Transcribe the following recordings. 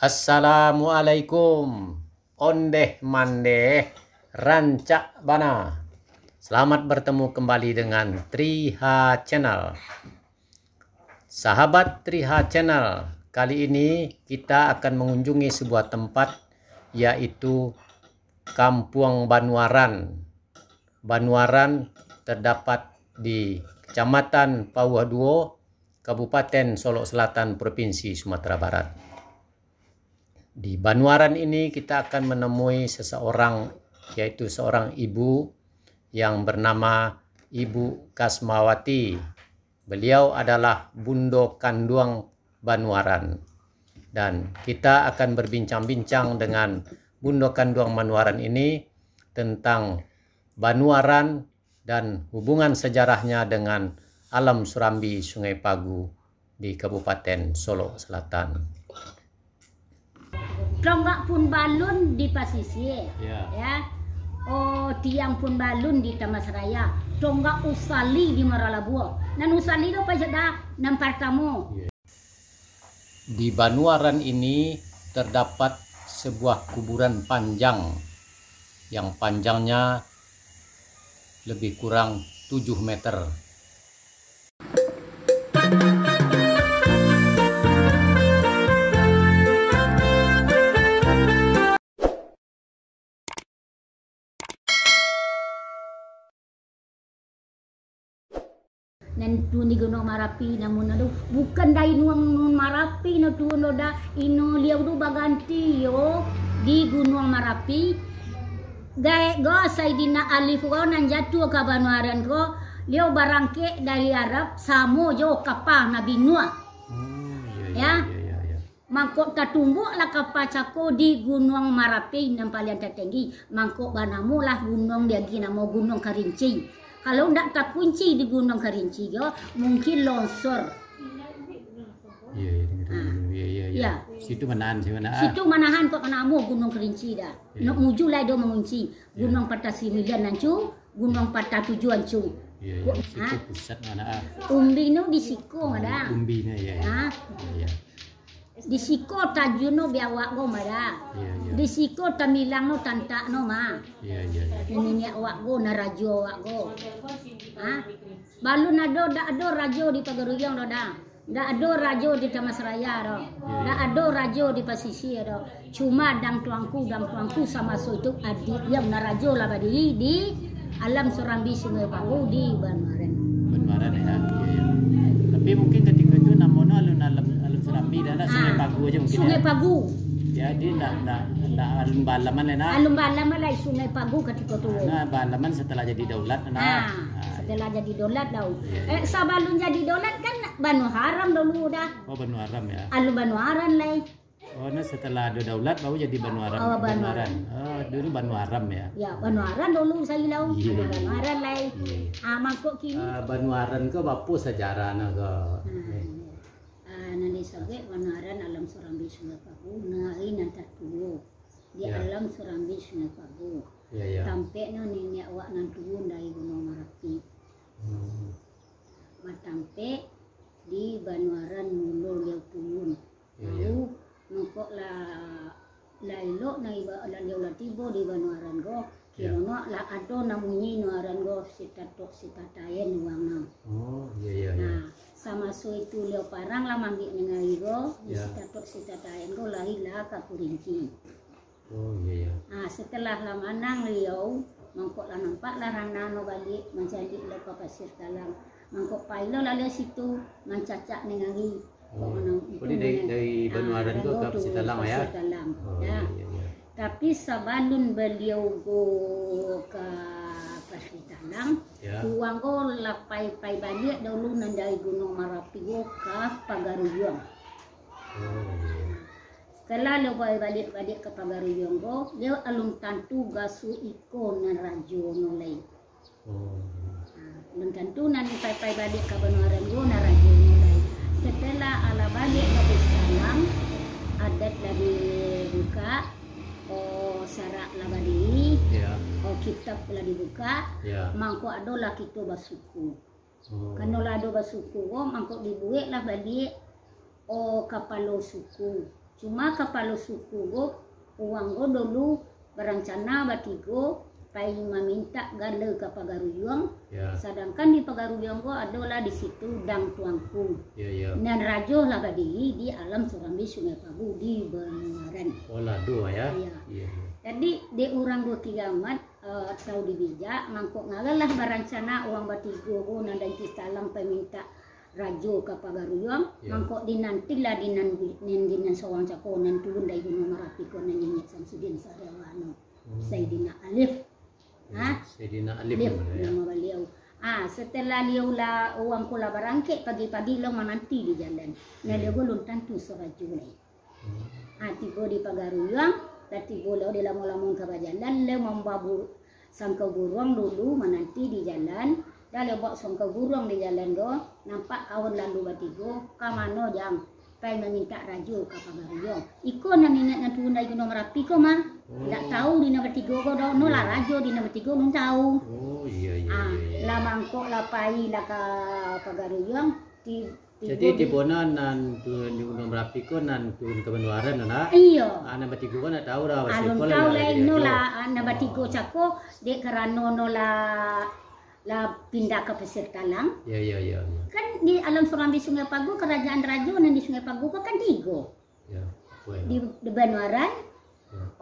Assalamualaikum. Ondeh mandeh rancak bana. Selamat bertemu kembali dengan Triha Channel. Sahabat Triha Channel, kali ini kita akan mengunjungi sebuah tempat, yaitu Kampung Banuaran. Banuaran terdapat di Kecamatan Pauh Duo, Kabupaten Solok Selatan, Provinsi Sumatera Barat. Di Banuaran ini kita akan menemui seseorang, yaitu seorang ibu yang bernama Ibu Kasmawati. Beliau adalah Bundo Kanduang Banuaran. Dan kita akan berbincang-bincang dengan Bundo Kanduang Banuaran ini tentang Banuaran dan hubungan sejarahnya dengan alam Surambi Sungai Pagu di Kabupaten Solok Selatan. Tonggak pun balun di pasisir, ya. Oh, tiang pun balun di Tamas Raya. Tonggak usali di Maralabuo. Nan usali itu apa sedap nampar tamu. Di Banuaran ini terdapat sebuah kuburan panjang yang panjangnya lebih kurang 7 meter. Dan tu ni Gunung Marapi namun aduh bukan dari Gunung Marapi no tu no da ino liau du baganti yo di Gunung Marapi gae go Saidina Alif ko nan jatuh ke Banuaran ko liau barangke dari Arab samo jo kapal Nabi Nuh ya. Mangkok tatumbuh lah kapal cako di Gunung Marapi yang paling tertinggi. Mangkok banamu lah gunung dia gina mau Gunung Kerinci. Kalau tidak terkunci di Gunung Kerinci, yo, mungkin longsor. Iya. Situ manahan, Situ manahan kok manamu Gunung Kerinci dah. Nak muju lah dia mengunci. Gunung Patah 9 ancu, Gunung Patah 7 ancu. Situ pusat mana? Umbi nu di Siko ada. Umbinya ya. Di Siko tajuno biawak go mada. Di Siko tamilang no tanta no ma. Ini awak go na rajo awak go. Balun ado rajo di Pagaruyang do da. Da ado rajo di Tamas Raya do. Da ado rajo di Pasisir do. Cuma dang tuangku sama so itu adik yang na rajo lah di alam Surambi Sungai Pagu di Banuaran. Banuaran ya. Tapi mungkin ketika itu namanya alam Surambi dan Sungai Pagu aja mungkin. Sungai Pagu. Jadi enggak alun balaman lah. Alun balaman lah Sungai Pagu ketika itu. Nah, balaman setelah jadi daulat setelah jadi daulat dah. Sabalun jadi daulat kan Banuaran dulu dah. Oh, Banuaran ya. Alun Banuaran lah. Oh, nah setelah ada daulat baru jadi Banuaran. Oh, Banuaran. Oh, dulu Banuaran ya. Ya, Banuaran dulu saya lau. Banuaran lah. Mangkok kini. Banuaran ke bapu sejarahnya ke. Nanti sebagai Banuaran alam Surambi Sungai Pagu. Nahi nanti tuwo di alam Surambi Sungai Pagu. Tampe no nenek awak nan turun dari Gunung Marapi. Matampe di Banuaran mulu liau turun. Lalu mangkok lah lailok na iba liau latibo di Banuaran go. Kirono lah ado namunyi Nuaran go sitatayen uang. Oh iya. Sama so itu liau parang lah manggi nengai go sitatayen go lahi lah ka Kurinci. Oh iya. Setelah lah manang liau mangkok lah nampak lah rana no balik mencari lah ke Pasir Talang. Mangkok pailo lah liau situ mencacak nengai. Dari Banuaran ke Pasir Talang ya. Iya. Tapi sabalun beliau go ke Pasir Talang, uang go lapai balik dulu nandai Gunung Marapi go ke Pagaruyang. Setelah lo balik ke Pagaruyang go, dia alun tantu gasu iko na rajo nolai. Alun tantu nanti pai balik ke Banuaran go na rajo nolai. Setelah ala balik ke Pasir Talang, adat lagi buka. Sarak lah badi, kitab lah dibuka, mangko ado lah kita basuku. Kalau lah ado basuku, mangko dibuat lah balik, kapalo suku. Cuma kepala suku go uang go dulu berencana batigo pai meminta gale ke Pagaruyung. Ya. Sedangkan di Pagaruyung go adalah di situ dang tuangku. Ya. Dan rajo lah badi di alam Surambi Sungai Pagu di Benaran. Oh lado ya. Iya. Iya. Jadi di orang go kiamat tahu di bijak mangkok ngalalah berencana uang batigo go nandang kisalang peminta rajo ke Pagaruyung. Ya. Mangkok dinantilah dinan sawang cakonan turun dari Gunung Merapi ko nan Nyenyek Samsudin Sadawano. Saidina Alif. Saidina Alif ya. Nama beliau. Setelah liau lah uang kula barangke pagi-pagi lo menanti di jalan. Nah dia golong tantu sorajo lai. Tiba di Pagaruyung, tiba lo di lamong-lamong ke jalan, le membabu sangka burung dulu menanti di jalan. Dah le bawa sangka burung di jalan go, nampak kawan lalu batigo, kamano jang. Pai meminta rajo ke Pagaruyung. Iko na minat na turun dari Gunung Merapi ko mah. Tak tahu di nama tiga ko do, no lah rajo di nama tiga belum tahu. Oh iya. Lah mangkok lah pai lah ke Pagaruyung. Jadi di bona nan turun di Gunung Merapi ko nan turun ke Benaran na. Iya. Nama tiga ko na tahu dah. Alun tahu lah no lah nama tiga cako dek kerana no lah pindah ke Pasir Talang. Ya. Kan di alam Surambi Sungai Pagu kerajaan rajo nan di Sungai Pagu kan tiga. Ya. Di Benaran.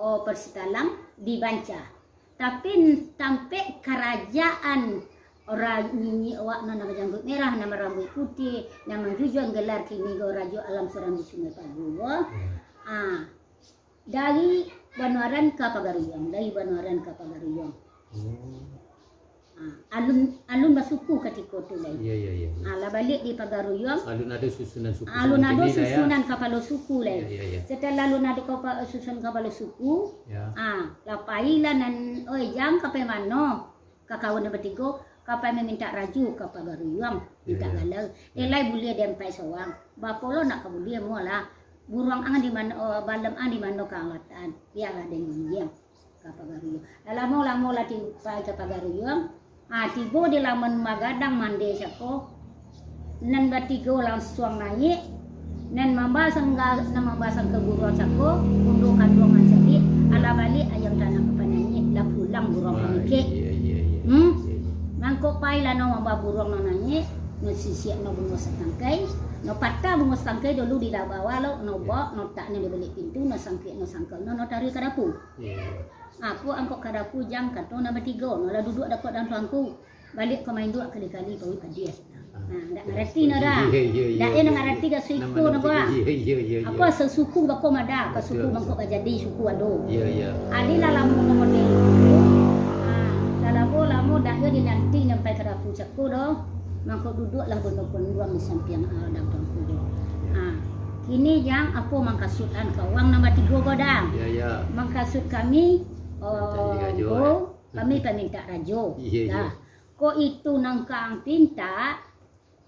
Oh Persitalang di Banca. Tapi sampai kerajaan orang nyi awak nama janggut merah, nama rambut putih, nama tujuan gelar kini go rajo alam Surambi Sungai Pagu. Dari Benaran ke Pagaruyung, Alun basuku ketika tu lagi. Iya. Lah balik di Pagaruyung. Alun ada susunan suku. Alun ada susunan kapal suku lagi. Iya. Setelah alun ada susunan kapal suku. Ya. Lapai lah nan, jang kapai mano. Kakawan na batigo, kapai meminta raju ke Pagaruyung. Minta galau. Elai boleh dempai sawang. Bapolo nak kemudian mula. Burung ang di mana, balam ang di mana kaangatan. Biarlah dengan yang ke Pagaruyung. Lama lah timpai ke Pagaruyung. Tiba di laman Magadang mande sako. Nan batigo langsung naik. Nan mambasang ke burung sako. Untuk kandung jadi. Ala balik ayam tanah kepananya. Lah pulang burung panikik. Iya. Mangkok pai lah no mamba burung no naik. No sisiak no bunga setangkai. No patah bunga setangkai dulu di bawah lo. No bok, no tak ni balik pintu. No sangkit, no sangkal. No tarik ke dapur. Aku angkut ke dapur jam kata nak bertiga. Nak duduk dekat dalam tuangku. Balik ke main dua kali-kali kau dia. Tak ngerti nak dah. Tak nak ngerti ke suku nak buat. Apa sesuku bako mada, ke suku bangkok jadi suku ado. Iya. Adilah lamu model. Lama dah dia nanti sampai ke dapur caku doh. Mangkok duduklah benar-benar di samping dalam tuangku doh. Kini jang apa mangkasutan kawang nombor 3 godang. Ya. Mangkasut kami kami peminta rajo. Dah. Ko itu nangkang pinta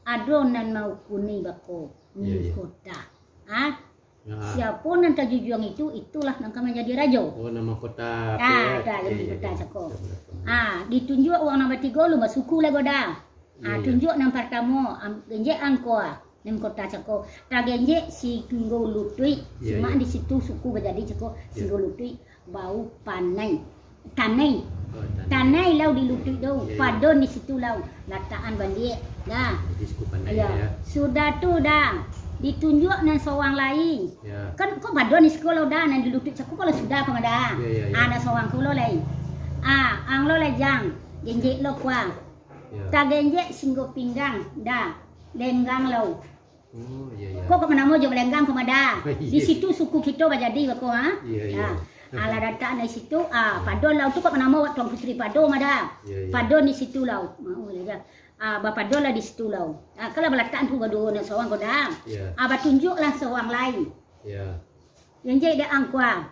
adonan mau kuni bako ni kota. Siapa nanti jujuang itulah nangkang menjadi rajo. Oh nama kota. Jadi kota cako. Ditunjuk uang nombor 3 lu suku lah godang. Tunjuk nombor pertama genje angko. Nem kota cako. Tagenje si Singgo Lutui. Cuma di situ suku berjadi cako Singgo Lutui bau panai. Tanai lau di Lutui dau. Padon di situ lau. Lataan balik. Dah. Ya. Sudah tu dah. Ditunjuk nan sawang lain. Kan kok padon di sekolah dah nan di Lutui cako kalau sudah kau dah. Ada sawang kulo lain. Ang lo lejang. Genje lo kuang. Tak genje Singgo Pinggang dah. Lenggang lau. Kok mana mau jom lenggang kemada. Di situ suku kita berjadi bako Ala datang di situ, padon lau tu kok mana mau Tuan Putri Pado mada. Padon di situ lau. Mau aja. Bapadon lah di situ lau. Kalau belakang tu bado nak sawang godang. Tunjuklah sawang lain. Genje dia angkuang.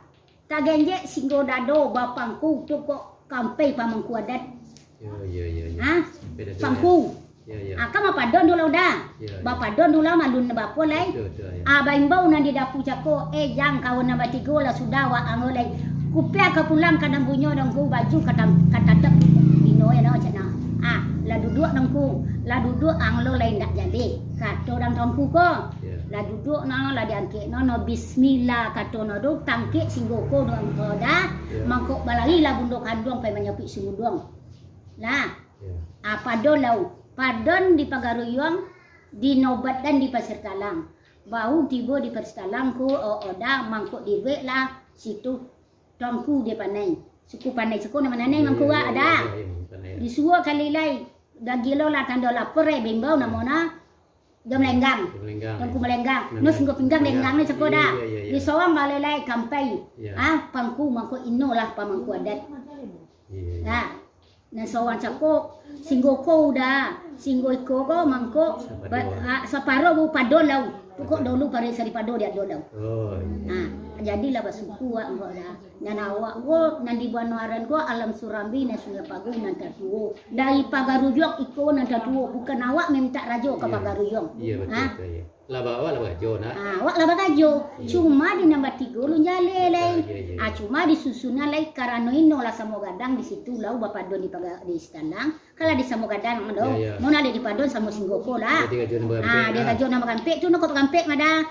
Tak genje Singgo Dado bapangku tu kok kampai pamangku adat. Pangku. Kama padon dulu dah. Bapadon dulu malun bapo lai. Baimbau nan di dapur cako jang kawan nama 3 lah sudah wa angolai. Kupia ke pulang kadang bunyo dangku baju kata tak dino ya cina. Lah duduk dangku. Lah duduk anglo lain tak jadi. Kato dang tongku ko. lah duduk no lah diangkit no bismillah katono do tangkit singgoko do dah mangkok balari lah bundo kandung pai menyapik sumudong lah padon lau padon di Pagaruyung di Nobat dan di Pasir Talang bau tiba di Pasir Talang ko oda mangkok diwe lah situ tongku dia panai suku panai suku nama nanai mangkok ada disuruh kali lai dah gila lah tanda lapor bimbau namona dia melenggang tongku melenggang no singgo pinggang lenggang ni cukup dah di sawang balai kampai pangku mangkok ino lah pamangku adat na sawang cukup singgo ko dah singgo iko ko mangkok saparo bu padon lau pokok dulu pare sari pado dia dolau jadilah basuku engkau dah dan awak go nan di Banuaran go alam Surambi na Sungai Pagu nan tatuo dari Pagaruyung iko nan tatuo bukan awak minta rajo ke Pagaruyung iya betul ya lah bawa lah bajo nak awak lah bagajo cuma di nambah 3 lu jale lai cuma di susunan lai karano ino lah Samogadang di situ lau bapadon di Istanang kalau di Samogadang mado mau ada di padon sama singgoko lah dia gajo nama kampek tu no kota kampek mada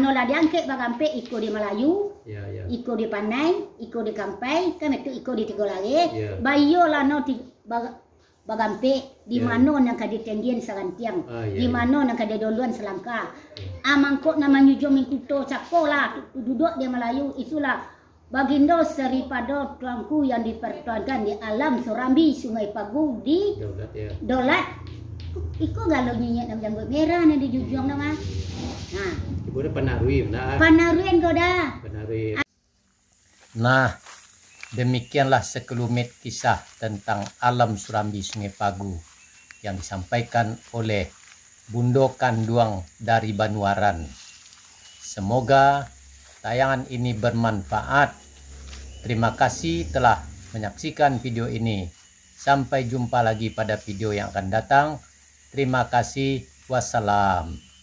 no lah diangkek bagampek iko di Melayu iko di Panai iko di Kampai kan itu iko di Tigo lagi bayo lah no bagampe di mano nang kadi tenggian sarantiang di mano nang kadi doluan selangka mangkok nama nyujo mingkuto cakola duduk dia Melayu itulah bagindo seripado tuangku yang dipertuankan di alam Surambi Sungai Pagu di Dolat iko galau nyinyek nam janggut merah na di jujung nama ibu dah Panarui Panaruin kau dah Nah, demikianlah sekelumit kisah tentang alam Surambi Sungai Pagu yang disampaikan oleh Bundo Kanduang dari Banuaran. Semoga tayangan ini bermanfaat. Terima kasih telah menyaksikan video ini. Sampai jumpa lagi pada video yang akan datang. Terima kasih. Wassalam.